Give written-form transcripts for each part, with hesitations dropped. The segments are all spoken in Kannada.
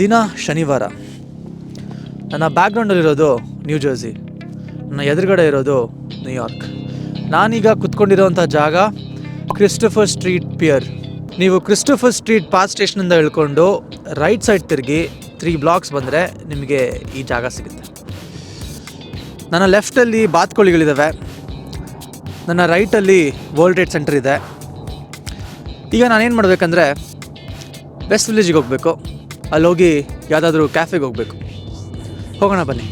ದಿನ ಶನಿವಾರ. ನನ್ನ ಬ್ಯಾಕ್ಗ್ರೌಂಡಲ್ಲಿರೋದು ನ್ಯೂ ಜರ್ಸಿ, ನನ್ನ ಎದುರುಗಡೆ ಇರೋದು ನ್ಯೂಯಾರ್ಕ್. ನಾನೀಗ ಕುತ್ಕೊಂಡಿರೋಂಥ ಜಾಗ ಕ್ರಿಸ್ಟೋಫರ್ ಸ್ಟ್ರೀಟ್ ಪಿಯರ್. ನೀವು ಕ್ರಿಸ್ಟೋಫರ್ ಸ್ಟ್ರೀಟ್ ಪಾಸ್ ಸ್ಟೇಷನಿಂದ ಇಳ್ಕೊಂಡು ರೈಟ್ ಸೈಡ್ ತಿರುಗಿ 3 ಬ್ಲಾಕ್ಸ್ ಬಂದರೆ ನಿಮಗೆ ಈ ಜಾಗ ಸಿಗುತ್ತೆ. ನನ್ನ ಲೆಫ್ಟಲ್ಲಿ ಬಾತುಕೋಳಿಗಳಿದ್ದಾವೆ, ನನ್ನ ರೈಟಲ್ಲಿ ವರ್ಲ್ಡ್ ಟ್ರೇಡ್ ಸೆಂಟರ್ ಇದೆ. ಈಗ ನಾನೇನು ಮಾಡಬೇಕಂದ್ರೆ ವೆಸ್ಟ್ ವಿಲೇಜಿಗೆ ಹೋಗಬೇಕು. ಅಲ್ಲೋಗಿ ಯಾವುದಾದ್ರೂ ಕ್ಯಾಫೆಗೆ ಹೋಗಬೇಕು. ಹೋಗೋಣ ಬನ್ನಿ.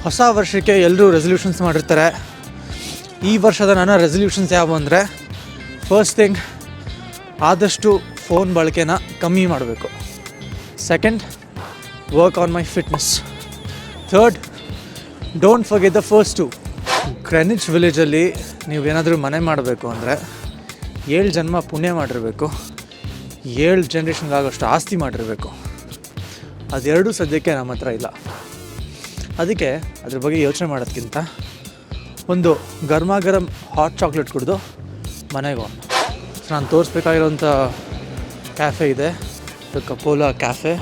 ಹೊಸ ವರ್ಷಕ್ಕೆ ಎಲ್ಲರೂ ರೆಸಲ್ಯೂಷನ್ಸ್ ಮಾಡಿರ್ತಾರೆ. ಈ ವರ್ಷದ ನನ್ನ ರೆಸಲ್ಯೂಷನ್ಸ್ ಯಾವುವು ಅಂದರೆ, ಫಸ್ಟ್ ಥಿಂಗ್ ಆದಷ್ಟು ಫೋನ್ ಬಳಕೆನ ಕಮ್ಮಿ ಮಾಡಬೇಕು. Second, work on my fitness. Third, don't forget the first 2. ಗ್ರೆನಿಚ್ ವಿಲೇಜಲ್ಲಿ ನೀವೇನಾದರೂ ಮನೆ ಮಾಡಬೇಕು ಅಂದರೆ 7 ಜನ್ಮ ಪುಣ್ಯ ಮಾಡಿರಬೇಕು, 7 ಜನ್ರೇಷನ್ಗಾಗೋಷ್ಟು ಆಸ್ತಿ ಮಾಡಿರಬೇಕು. ಅದೆರಡೂ ಸದ್ಯಕ್ಕೆ ನಮ್ಮ ಹತ್ರ ಇಲ್ಲ. ಅದಕ್ಕೆ ಅದ್ರ ಬಗ್ಗೆ ಯೋಚನೆ ಮಾಡೋದಕ್ಕಿಂತ ಒಂದು ಗರಂ ಹಾಟ್ ಚಾಕ್ಲೇಟ್ ಕುಡಿದು ಮನೆಗೆ ಹೋಗೋಣ. ನಾನು ತೋರಿಸ್ಬೇಕಾಗಿರೋಂಥ ಕ್ಯಾಫೆ ಇದೆ, ಕಪೋಲಾ ಕ್ಯಾಫೆ.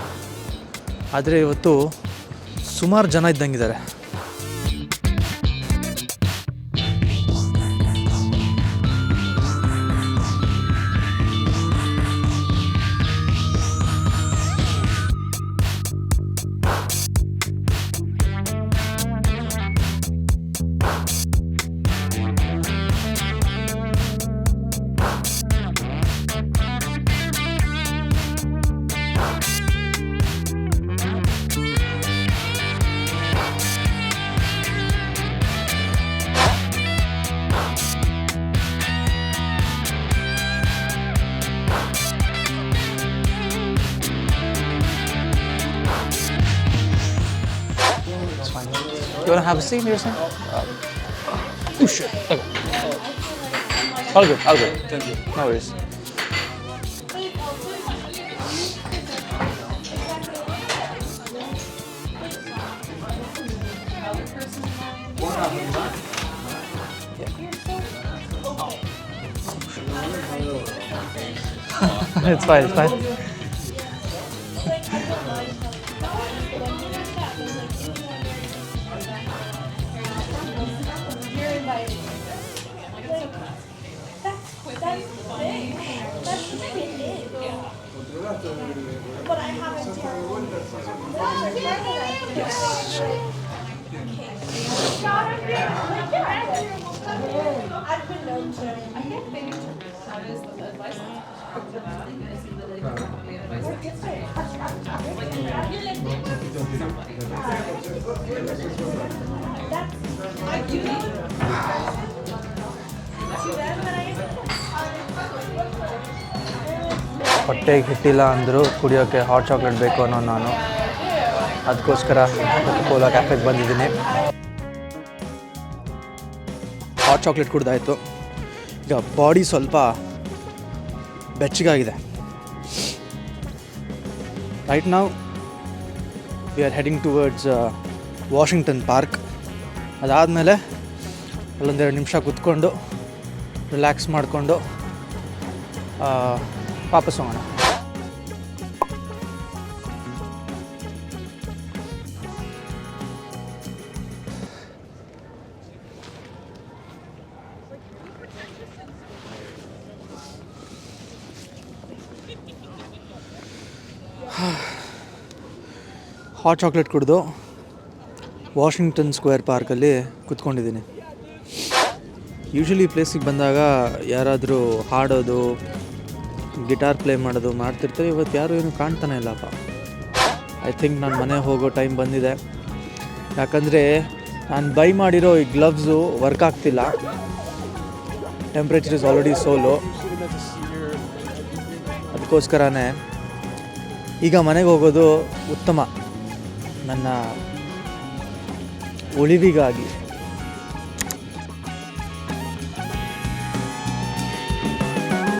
ಆದರೆ ಇವತ್ತು ಸುಮಾರು ಜನ ಇದ್ದಂಗಿದ್ದಾರೆ. You want to have a seat here, son? Oh, shit. Okay. All good. Thank you. No worries. It's fine. ಹೊಟ್ಟೆಗೆ ಹಿಟ್ಟಿಲ್ಲ ಅಂದರೂ ಕುಡಿಯೋಕ್ಕೆ ಹಾಟ್ ಚಾಕ್ಲೇಟ್ ಬೇಕು ಅನ್ನೋ ನಾನು. ಅದಕ್ಕೋಸ್ಕರ ಕೋಲಾ ಕ್ಯಾಫೆಗೆ ಬಂದಿದ್ದೀನಿ. ಹಾಟ್ ಚಾಕ್ಲೇಟ್ ಕುಡ್ದಾಯಿತು. ಈಗ ಬಾಡಿ ಸ್ವಲ್ಪ ಬೆಚ್ಚಗಾಗಿದೆ. Right now we are heading towards Washington Park. ಅದಾದಮೇಲೆ ಅಲ್ಲೊಂದೆರಡು ನಿಮಿಷ ಕೂತ್ಕೊಂಡು ರಿಲ್ಯಾಕ್ಸ್ ಮಾಡಿಕೊಂಡು ವಾಪಸ್ ಹೋಗೋಣ. ಹಾಟ್ ಚಾಕ್ಲೇಟ್ ಕುಡಿದು ವಾಷಿಂಗ್ಟನ್ ಸ್ಕ್ವೇರ್ ಪಾರ್ಕಲ್ಲಿ ಕೂತ್ಕೊಂಡಿದ್ದೀನಿ. ಯೂಶ್ವಲಿ ಪ್ಲೇಸಿಗೆ ಬಂದಾಗ ಯಾರಾದರೂ ಹಾಡೋದು, ಗಿಟಾರ್ ಪ್ಲೇ ಮಾಡೋದು ಮಾಡ್ತಿರ್ತಾರೆ. ಇವತ್ತು ಯಾರೂ ಏನು ಕಾಣ್ತಾನೆ ಇಲ್ಲಪ್ಪ. ಐ ಥಿಂಕ್ ನಾನು ಮನೆ ಹೋಗೋ ಟೈಮ್ ಬಂದಿದೆ. ಯಾಕಂದರೆ ನಾನು ಬೈ ಮಾಡಿರೋ ಈ ಗ್ಲವ್ಸು ವರ್ಕ್ ಆಗ್ತಿಲ್ಲ. Temperature is already so low. ಅದಕ್ಕೋಸ್ಕರನೇ ಈಗ ಮನೆಗೆ ಹೋಗೋದು ಉತ್ತಮ, ನನ್ನ ಉಳಿವಿಗಾಗಿ.